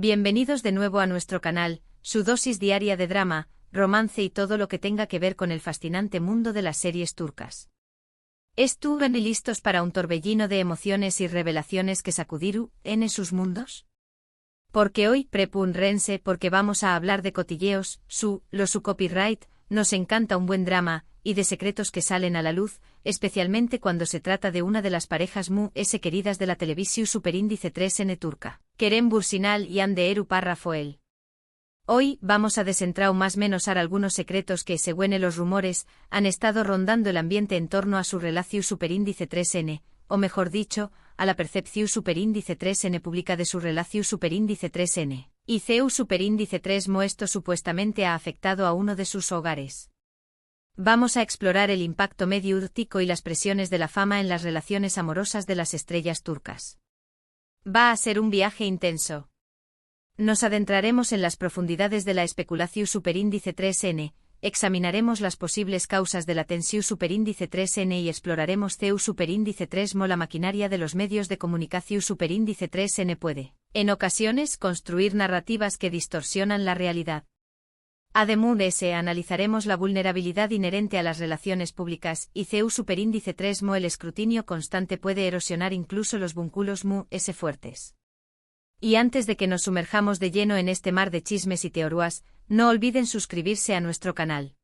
Bienvenidos de nuevo a nuestro canal, su dosis diaria de drama, romance y todo lo que tenga que ver con el fascinante mundo de las series turcas. ¿Estuvieron listos para un torbellino de emociones y revelaciones que sacudirán en sus mundos? Porque hoy, prepúrense porque vamos a hablar de cotilleos, su copyright, nos encanta un buen drama, y de secretos que salen a la luz, especialmente cuando se trata de una de las parejas queridas de la televisión superíndice 3N turca, Kerem Bürsinal y Hande Erol Rafael. Hoy vamos a desentrar más menos algunos secretos que, según los rumores, han estado rondando el ambiente en torno a su relación superíndice 3N, o mejor dicho, a la percepción superíndice 3N pública de su relación superíndice 3N, y CEU superíndice 3 esto supuestamente ha afectado a uno de sus hogares. Vamos a explorar el impacto mediático y las presiones de la fama en las relaciones amorosas de las estrellas turcas. Va a ser un viaje intenso. Nos adentraremos en las profundidades de la especulación superíndice 3N, examinaremos las posibles causas de la tensión superíndice 3N y exploraremos CEU superíndice 3 la maquinaria de los medios de comunicación superíndice 3N puede, en ocasiones, construir narrativas que distorsionan la realidad. Además, analizaremos la vulnerabilidad inherente a las relaciones públicas y CEU superíndice 3 el escrutinio constante puede erosionar incluso los vínculos fuertes. Y antes de que nos sumerjamos de lleno en este mar de chismes y teorías, no olviden suscribirse a nuestro canal.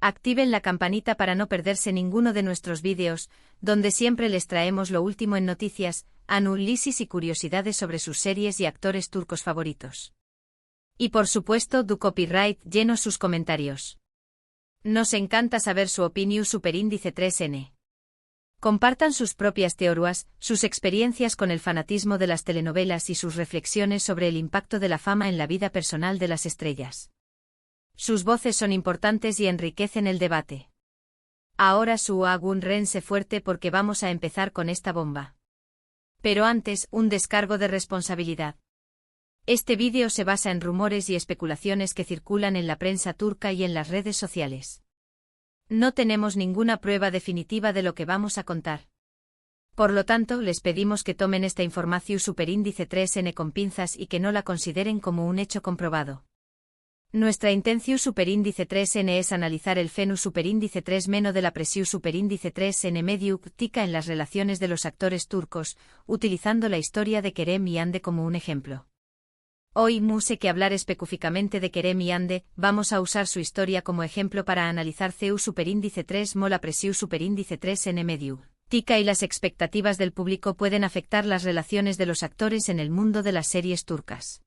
Activen la campanita para no perderse ninguno de nuestros vídeos, donde siempre les traemos lo último en noticias, análisis y curiosidades sobre sus series y actores turcos favoritos. Y por supuesto, du copyright lleno sus comentarios. Nos encanta saber su opinión superíndice 3N. Compartan sus propias teorías, sus experiencias con el fanatismo de las telenovelas y sus reflexiones sobre el impacto de la fama en la vida personal de las estrellas. Sus voces son importantes y enriquecen el debate. Ahora agárrense fuerte porque vamos a empezar con esta bomba. Pero antes, un descargo de responsabilidad. Este vídeo se basa en rumores y especulaciones que circulan en la prensa turca y en las redes sociales. No tenemos ninguna prueba definitiva de lo que vamos a contar. Por lo tanto, les pedimos que tomen esta información superíndice 3N con pinzas y que no la consideren como un hecho comprobado. Nuestra intención superíndice 3N es analizar el fenómeno superíndice 3 menos de la presión superíndice 3N mediática en las relaciones de los actores turcos, utilizando la historia de Kerem y Hande como un ejemplo. Hoy sé que hablar específicamente de Kerem y Hande, vamos a usar su historia como ejemplo para analizar CEU superíndice 3 la presión superíndice 3N mediática y las expectativas del público pueden afectar las relaciones de los actores en el mundo de las series turcas.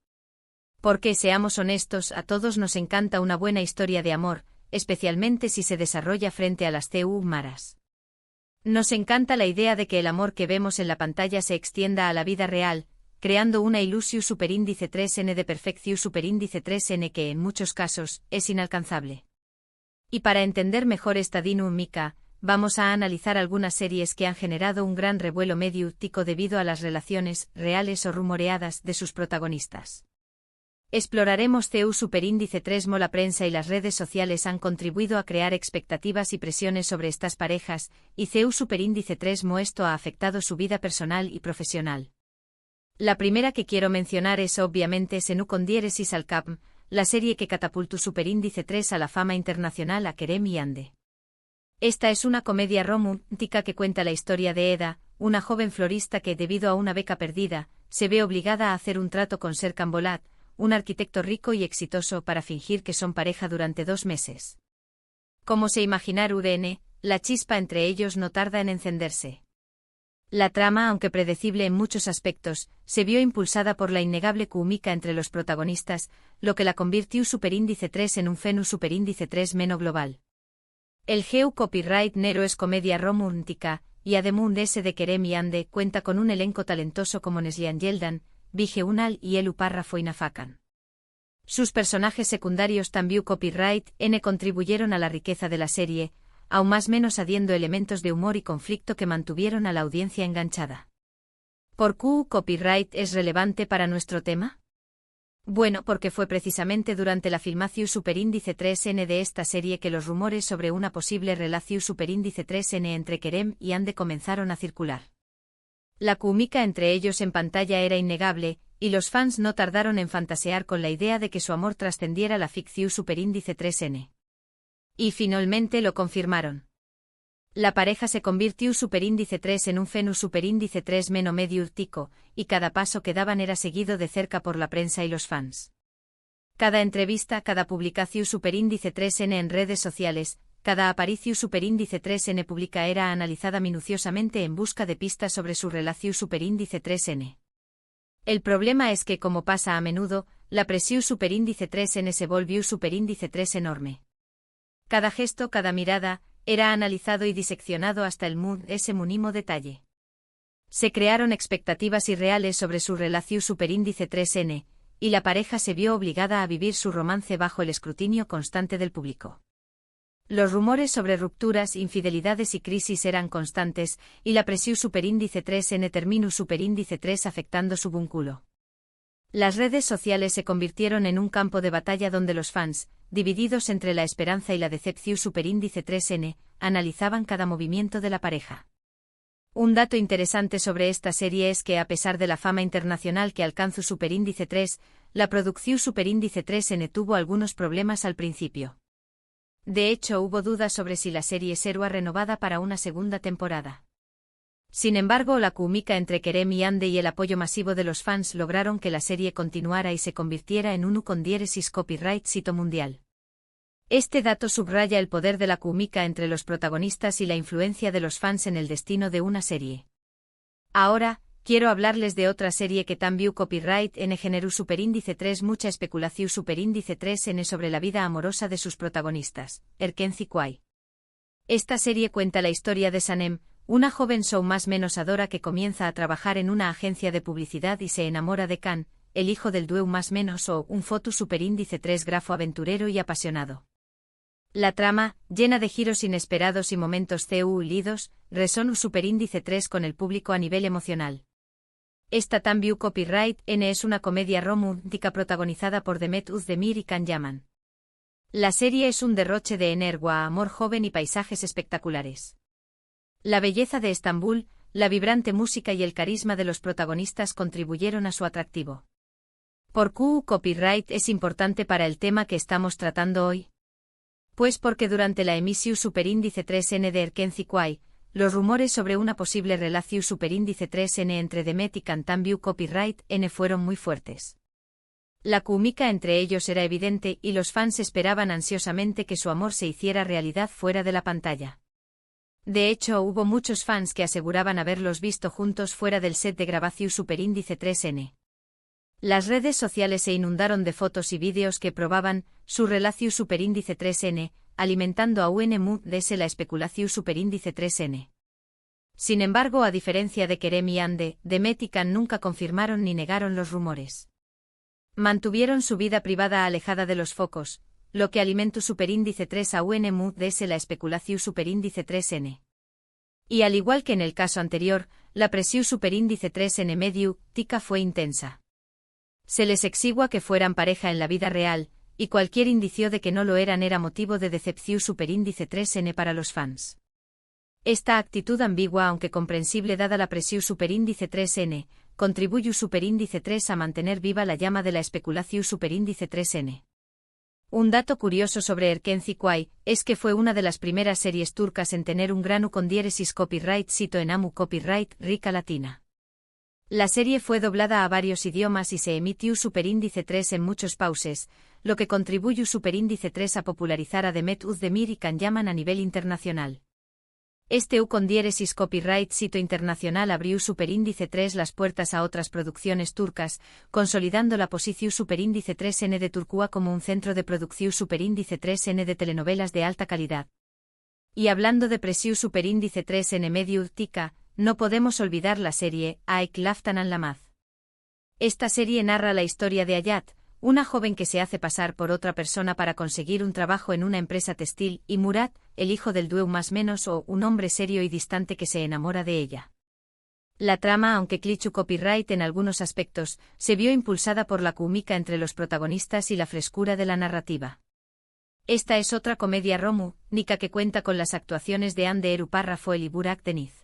Porque, seamos honestos, a todos nos encanta una buena historia de amor, especialmente si se desarrolla frente a las CEU maras. Nos encanta la idea de que el amor que vemos en la pantalla se extienda a la vida real, creando una ilusión superíndice 3N de perfección superíndice 3N que en muchos casos es inalcanzable. Y para entender mejor esta dinámica, vamos a analizar algunas series que han generado un gran revuelo mediático debido a las relaciones, reales o rumoreadas, de sus protagonistas. Exploraremos CEU superíndice 3 la prensa y las redes sociales han contribuido a crear expectativas y presiones sobre estas parejas, y CEU superíndice 3 esto ha afectado su vida personal y profesional. La primera que quiero mencionar es obviamente Senu con diéresis al Cap, la serie que catapultó superíndice 3 a la fama internacional a Kerem y Hande. Esta es una comedia romántica que cuenta la historia de Eda, una joven florista que, debido a una beca perdida, se ve obligada a hacer un trato con Serkan Bolat, un arquitecto rico y exitoso, para fingir que son pareja durante 2 meses. Como se imaginarán, la chispa entre ellos no tarda en encenderse. La trama, aunque predecible en muchos aspectos, se vio impulsada por la innegable química entre los protagonistas, lo que la convirtió superíndice 3 en un fenómeno superíndice 3 menos global. El CEU copyright Nero es comedia romántica, y además de Kerem y Hande cuenta con un elenco talentoso como Neslihan Yeldan, Bige Unal y Elu Parra Fakan. Sus personajes secundarios también copyright N contribuyeron a la riqueza de la serie, aún más menos añadiendo elementos de humor y conflicto que mantuvieron a la audiencia enganchada. ¿Por qué copyright es relevante para nuestro tema? Bueno, porque fue precisamente durante la filmación superíndice 3N de esta serie que los rumores sobre una posible relación superíndice 3N entre Kerem y Hande comenzaron a circular. La química entre ellos en pantalla era innegable, y los fans no tardaron en fantasear con la idea de que su amor trascendiera la ficción superíndice 3N. Y finalmente lo confirmaron. La pareja se convirtió superíndice 3 en un fenus superíndice 3 meno medio tico, y cada paso que daban era seguido de cerca por la prensa y los fans. Cada entrevista, cada publicación superíndice 3N en redes sociales, cada aparición superíndice 3N pública era analizada minuciosamente en busca de pistas sobre su relación superíndice 3N. El problema es que, como pasa a menudo, la presión superíndice 3N se volvió superíndice 3 enorme. Cada gesto, cada mirada, era analizado y diseccionado hasta el ese mínimo detalle. Se crearon expectativas irreales sobre su relación superíndice 3N, y la pareja se vio obligada a vivir su romance bajo el escrutinio constante del público. Los rumores sobre rupturas, infidelidades y crisis eran constantes, y la presión superíndice 3N terminó superíndice 3 afectando su vínculo. Las redes sociales se convirtieron en un campo de batalla donde los fans, divididos entre la esperanza y la decepción superíndice 3N, analizaban cada movimiento de la pareja. Un dato interesante sobre esta serie es que, a pesar de la fama internacional que alcanzó superíndice 3, la producción superíndice 3N tuvo algunos problemas al principio. De hecho, hubo dudas sobre si la serie será renovada para una segunda temporada. Sin embargo, la química entre Kerem y Ande y el apoyo masivo de los fans lograron que la serie continuara y se convirtiera en un con diéresis copyright sito mundial. Este dato subraya el poder de la química entre los protagonistas y la influencia de los fans en el destino de una serie. Ahora, quiero hablarles de otra serie que también copyright N generó superíndice 3 mucha especulación superíndice 3N sobre la vida amorosa de sus protagonistas, Erkenci Kuay. Esta serie cuenta la historia de Sanem, una joven show más menos adora que comienza a trabajar en una agencia de publicidad y se enamora de Kan, el hijo del duo más menos o un foto superíndice 3 grafo aventurero y apasionado. La trama, llena de giros inesperados y momentos lidos, resonó superíndice 3 con el público a nivel emocional. Esta también copyright N es una comedia romántica protagonizada por Demet Özdemir y Can Yaman. La serie es un derroche de energía, amor joven y paisajes espectaculares. La belleza de Estambul, la vibrante música y el carisma de los protagonistas contribuyeron a su atractivo. ¿Por qué copyright es importante para el tema que estamos tratando hoy? Pues porque durante la emisión superíndice 3N de Erkenci Kuay, los rumores sobre una posible relación superíndice 3N entre Demet y Can también copyright N fueron muy fuertes. La química entre ellos era evidente y los fans esperaban ansiosamente que su amor se hiciera realidad fuera de la pantalla. De hecho, hubo muchos fans que aseguraban haberlos visto juntos fuera del set de grabación superíndice 3N. Las redes sociales se inundaron de fotos y vídeos que probaban su relación superíndice 3N, alimentando aún desde la especulación superíndice 3N. Sin embargo, a diferencia de Kerem y Ande, Demet y Can nunca confirmaron ni negaron los rumores. Mantuvieron su vida privada alejada de los focos, lo que alimentó superíndice 3 aún desde la especulación superíndice 3N. Y al igual que en el caso anterior, la presión superíndice 3N medio tica fue intensa. Se les exigua que fueran pareja en la vida real, y cualquier indicio de que no lo eran era motivo de decepción superíndice 3N para los fans. Esta actitud ambigua, aunque comprensible dada la presión superíndice 3N, contribuyó superíndice 3 a mantener viva la llama de la especulación superíndice 3N. Un dato curioso sobre Erkenci Kuay es que fue una de las primeras series turcas en tener un grano con diéresis copyright sito en AMU copyright rica latina. La serie fue doblada a varios idiomas y se emitió superíndice 3 en muchos pauses, lo que contribuyó superíndice 3 a popularizar a Demet Özdemir y Can Yaman a nivel internacional. Este con diéresis copyright sito internacional abrió superíndice 3 las puertas a otras producciones turcas, consolidando la posición superíndice 3N de Turquía como un centro de producción superíndice 3N de telenovelas de alta calidad. Y hablando de presión superíndice 3N medio tica, no podemos olvidar la serie Aik Laftan Anlamaz. Esta serie narra la historia de Hayat, una joven que se hace pasar por otra persona para conseguir un trabajo en una empresa textil, y Murat, el hijo del duo más menos o un hombre serio y distante que se enamora de ella. La trama, aunque cliché copyright en algunos aspectos, se vio impulsada por la química entre los protagonistas y la frescura de la narrativa. Esta es otra comedia romántica que cuenta con las actuaciones de Hande Eru Parrafoel y Burak Deniz.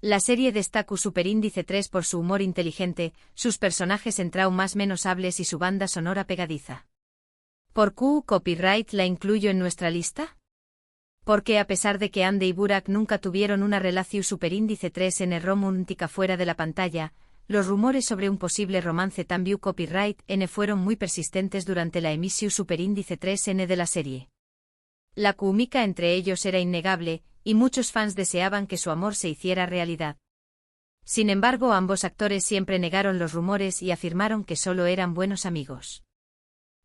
La serie destaca Superíndice 3 por su humor inteligente, sus personajes en traumas menos hables y su banda sonora pegadiza. ¿Por qué copyright la incluyo en nuestra lista? Porque a pesar de que Andy y Burak nunca tuvieron una relación Superíndice 3 en romántica fuera de la pantalla, los rumores sobre un posible romance también copyright N fueron muy persistentes durante la emisión Superíndice 3N de la serie. La química entre ellos era innegable, y muchos fans deseaban que su amor se hiciera realidad. Sin embargo, ambos actores siempre negaron los rumores y afirmaron que solo eran buenos amigos.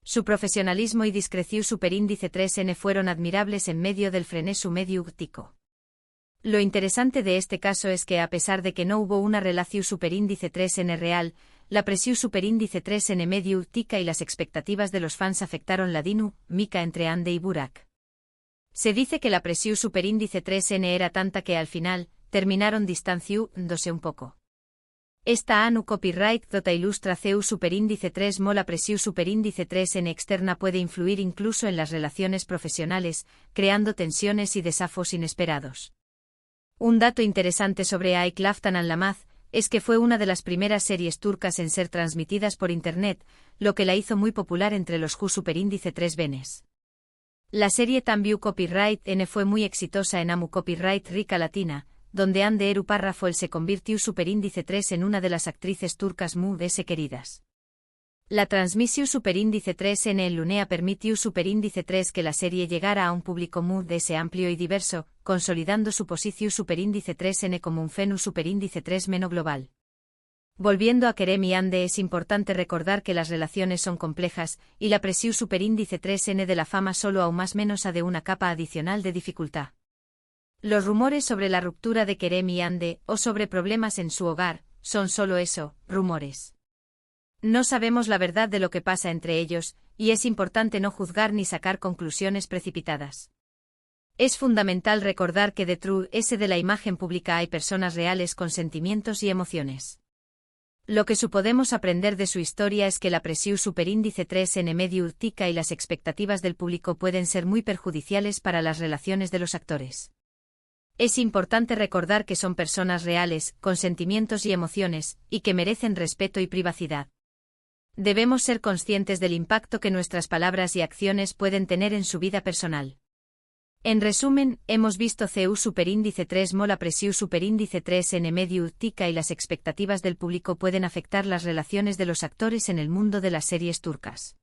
Su profesionalismo y discreción Superíndice 3N fueron admirables en medio del frenesí mediático. Lo interesante de este caso es que a pesar de que no hubo una relación Superíndice 3N real, la presión Superíndice 3N mediática y las expectativas de los fans afectaron la dinámica entre Andy y Burak. Se dice que la presión Superíndice 3N era tanta que al final, terminaron distanciándose un poco. Esta anu copyright dota ilustra CEU Superíndice 3 la presión Superíndice 3N externa puede influir incluso en las relaciones profesionales, creando tensiones y desafíos inesperados. Un dato interesante sobre Ay Laftan Anlamaz es que fue una de las primeras series turcas en ser transmitidas por Internet, lo que la hizo muy popular entre los Superíndice 3 venes. La serie también Copyright N fue muy exitosa en Amu Copyright Rica Latina, donde Hande Eru Parrafol se convirtió Superíndice 3 en una de las actrices turcas muy queridas. La transmisión Superíndice 3N en Lunea permitió Superíndice 3 que la serie llegara a un público muy amplio y diverso, consolidando su posición Superíndice 3N como un fenómeno Superíndice 3 meno global. Volviendo a Kerem y Hande, es importante recordar que las relaciones son complejas, y la presión Superíndice 3N de la fama solo aún más menos de una capa adicional de dificultad. Los rumores sobre la ruptura de Kerem y Hande, o sobre problemas en su hogar, son solo eso, rumores. No sabemos la verdad de lo que pasa entre ellos, y es importante no juzgar ni sacar conclusiones precipitadas. Es fundamental recordar que detrás de la imagen pública hay personas reales con sentimientos y emociones. Lo que podemos aprender de su historia es que la presión Superíndice 3N mediática y las expectativas del público pueden ser muy perjudiciales para las relaciones de los actores. Es importante recordar que son personas reales, con sentimientos y emociones, y que merecen respeto y privacidad. Debemos ser conscientes del impacto que nuestras palabras y acciones pueden tener en su vida personal. En resumen, hemos visto CEU Superíndice 3 la presión Superíndice 3N mediática y las expectativas del público pueden afectar las relaciones de los actores en el mundo de las series turcas.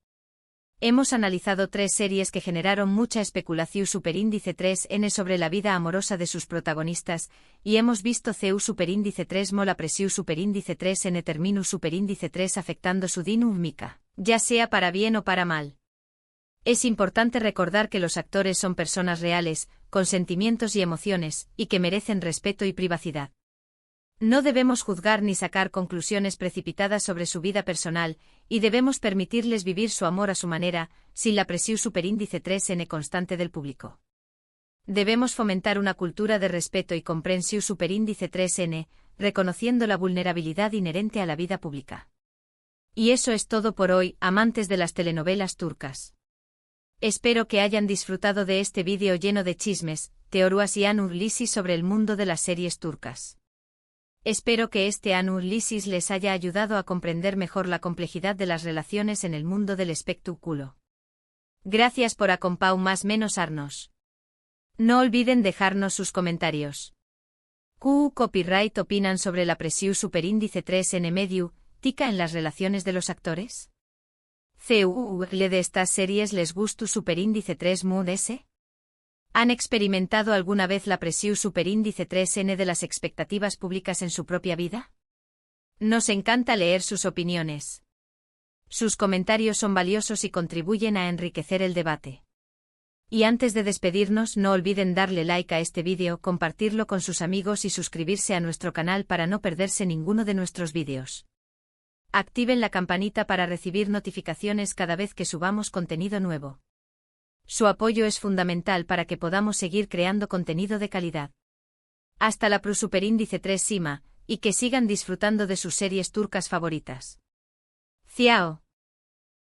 Hemos analizado 3 series que generaron mucha especulación Superíndice 3N sobre la vida amorosa de sus protagonistas, y hemos visto CEU Superíndice 3 la presión Superíndice 3N terminus Superíndice 3 afectando su dinámica, ya sea para bien o para mal. Es importante recordar que los actores son personas reales, con sentimientos y emociones, y que merecen respeto y privacidad. No debemos juzgar ni sacar conclusiones precipitadas sobre su vida personal, y debemos permitirles vivir su amor a su manera, sin la presión Superíndice 3N constante del público. Debemos fomentar una cultura de respeto y comprensión Superíndice 3N, reconociendo la vulnerabilidad inherente a la vida pública. Y eso es todo por hoy, amantes de las telenovelas turcas. Espero que hayan disfrutado de este vídeo lleno de chismes, teorías y análisis sobre el mundo de las series turcas. Espero que este análisis les haya ayudado a comprender mejor la complejidad de las relaciones en el mundo del espectáculo. Gracias por acompañarnos. No olviden dejarnos sus comentarios. ¿Qué copyright opinan sobre la presión Superíndice 3N mediática en las relaciones de los actores? ¿Le de estas series les gusta Superíndice 3 S? ¿Han experimentado alguna vez la presión Superíndice 3N de las expectativas públicas en su propia vida? Nos encanta leer sus opiniones. Sus comentarios son valiosos y contribuyen a enriquecer el debate. Y antes de despedirnos, no olviden darle like a este vídeo, compartirlo con sus amigos y suscribirse a nuestro canal para no perderse ninguno de nuestros vídeos. Activen la campanita para recibir notificaciones cada vez que subamos contenido nuevo. Su apoyo es fundamental para que podamos seguir creando contenido de calidad. Hasta la Superíndice 3 Sima, y que sigan disfrutando de sus series turcas favoritas. Ciao.